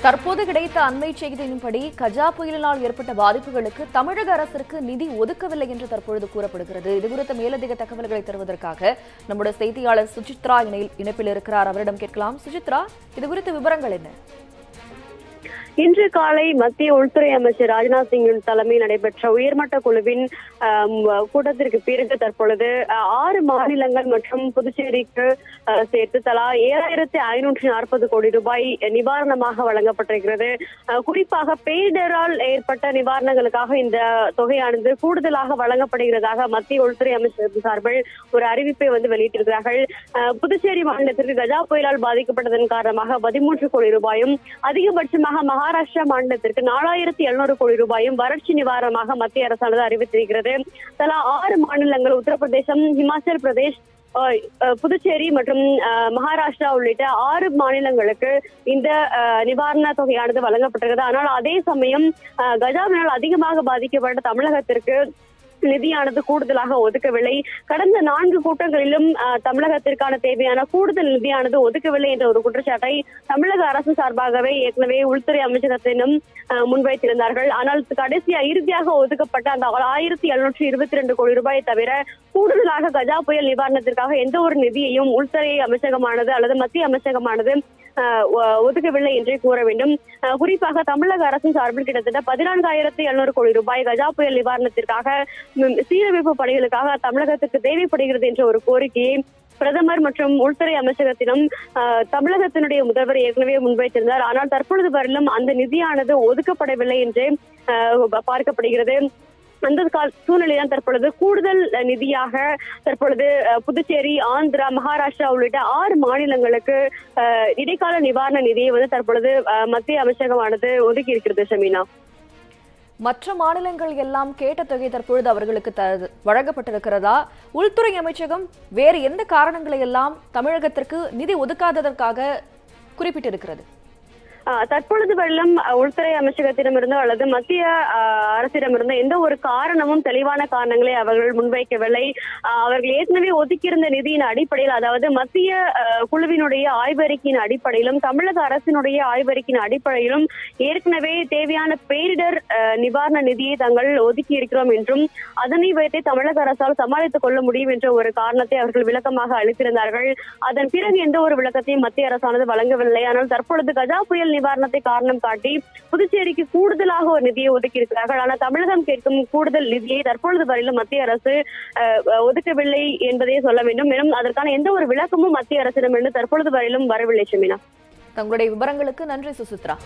தற்போது கிடைத்த அண்மை செய்தியின்படி கஜா புயலினால் ஏற்பட்ட பாதிப்புகளுக்கு தமிழக அரசிற்கு நிதி ஒதுக்கவில்லை என்று தற்பொழுது கூறப்படுகிறது. இதுகுறித்த மேலதிக தகவல்களை தருவதற்காக நம்முடைய செய்தியாளர் சுசித்ரா இணைப்பில் இருக்கிறார். அவரிடம் கேட்கலாம். சுசித்ரா, இதுகுறித்த விவரங்கள் என்ன? இன்று காலை மத்திய உள்துறை அமைச்சர் ராஜ்நாத் சிங்கின் தலைமையில் நடைபெற்ற உயர்மட்ட குழுவின் கூட்டத்திற்கு பிறகு தற்பொழுது 6 மாநிலங்கள் மற்றும் புதுச்சேரிக்கு சேர்த்து தலா 7540 கோடி ரூபாய் நிவாரணமாக வழங்கப்பட்டிருக்கிறது. குறிப்பாக பேரிடரால் ஏற்பட்ட நிவாரணங்களுக்காக இந்த தொகையானது கூடுதலாக வழங்கப்படுகிறதாக மத்திய உள்துறை அமைச்சர் சார்பில் ஒரு அறிவிப்பை வெளியிட்டிருக்கிறார்கள். புதுச்சேரி மாநிலத்திற்கு கஜா புயலால் பாதிக்கப்பட்டதன் காரணமாக 13 கோடி ரூபாயும், அதிகபட்சமாக மகாராஷ்டிரா மாநிலத்திற்கு 4700 கோடி ரூபாயும் வறட்சி நிவாரணமாக மத்திய அரசானது அறிவித்திருக்கிறது. தலா 6 மாநிலங்கள் உத்தரப்பிரதேசம், ஹிமாச்சல் பிரதேஷ், புதுச்சேரி மற்றும் மகாராஷ்டிரா உள்ளிட்ட 6 மாநிலங்களுக்கு இந்த நிவாரண தொகையானது வழங்கப்பட்டிருக்கிறது. ஆனால் அதே சமயம் கஜாவினால் அதிகமாக பாதிக்கப்பட்ட தமிழகத்திற்கு நிதியானது கூடுதலாக ஒதுக்கவில்லை. கடந்த 4 கூட்டங்களிலும் தமிழகத்திற்கான தேவையான கூடுதல் நிதியானது ஒதுக்கவில்லை என்ற ஒரு குற்றச்சாட்டை தமிழக அரசு சார்பாகவே ஏற்கனவே உள்துறை அமைச்சகத்திலும் முன்வைத்திருந்தார்கள். ஆனால் இறுதியாக ஒதுக்கப்பட்ட அந்த 1722 கோடி ரூபாயை தவிர கூடுதலாக கஜா புயல் நிவாரணத்திற்காக எந்த ஒரு நிதியையும் உள்துறை அமைச்சகமானது அல்லது மத்திய அமைச்சகமானது ஒதுக்கவில்லை என்றே கூற வேண்டும். குறிப்பாக தமிழக அரசின் சார்பில் கிட்டத்தட்ட 14,700 கோடி ரூபாய் கஜா புயல் நிவாரணத்திற்காக, சீரமைப்பு பணிகளுக்காக தமிழகத்துக்கு தேவைப்படுகிறது என்ற ஒரு கோரிக்கையை பிரதமர் மற்றும் உள்துறை அமைச்சகத்திலும் தமிழகத்தினுடைய முதல்வர் ஏற்கனவே முன்வைத்திருந்தார். ஆனால் தற்பொழுது வரையிலும் அந்த நிதியானது ஒதுக்கப்படவில்லை என்றே பார்க்கப்படுகிறது. அந்த சூழ்நிலைதான் தற்பொழுது கூடுதல் நிதியாக தற்பொழுது புதுச்சேரி, ஆந்திரா, மகாராஷ்டிரா உள்ளிட்ட 6 மாநிலங்களுக்கு இடைக்கால நிவாரண நிதியை தற்பொழுது மத்திய அமைச்சகமானது ஒதுக்கி இருக்கிறது. ஷமீனா, மற்ற மாநிலங்கள் எல்லாம் கேட்ட தொகை தற்பொழுது அவர்களுக்கு வழங்கப்பட்டிருக்கிறதா? உள்துறை அமைச்சகம் வேறு எந்த காரணங்களை எல்லாம் தமிழகத்திற்கு நிதி ஒதுக்காததற்காக குறிப்பிட்டிருக்கிறது? தற்பொழுது வெள்ளம் உள்துறை அமைச்சகத்திடமிருந்தோ அல்லது மத்திய அரசிடமிருந்தோ எந்த ஒரு காரணமும், தெளிவான காரணங்களை அவர்கள் முன்வைக்கவில்லை. அவர்கள் ஏற்கனவே ஒதுக்கியிருந்த நிதியின் அடிப்படையில், அதாவது மத்திய குழுவினுடைய ஆய்வறிக்கையின் அடிப்படையிலும் தமிழக அரசினுடைய ஆய்வறிக்கையின் அடிப்படையிலும் ஏற்கனவே தேவையான பேரிடர் நிவாரண நிதியை தாங்கள் ஒதுக்கி இருக்கிறோம் என்றும் அதனை வைத்தே தமிழக அரசால் சமாளித்துக் கொள்ள முடியும் என்ற ஒரு காரணத்தை அவர்கள் விளக்கமாக அளித்திருந்தார்கள். அதன் பிறகு எந்த ஒரு விளக்கத்தையும் மத்திய அரசானது வழங்கவில்லை. ஆனால் தற்பொழுது கஜா புயல் நிவாரணத்தை காரணம் காட்டி புதுச்சேரிக்கு கூடுதலாக ஒரு நிதியை ஒதுக்கி இருக்கிறார்கள். ஆனால் தமிழகம் கேட்கும் கூடுதல் நிதியை தற்பொழுது வரையிலும் மத்திய அரசு ஒதுக்கவில்லை என்பதையே சொல்ல வேண்டும். மேலும் அதற்கான எந்த ஒரு விளக்கமும் மத்திய அரசிடமிருந்து தற்பொழுது வரையிலும் வரவில்லை. ஷமீனா, தங்களுடைய விவரங்களுக்கு நன்றி சுசித்ரா.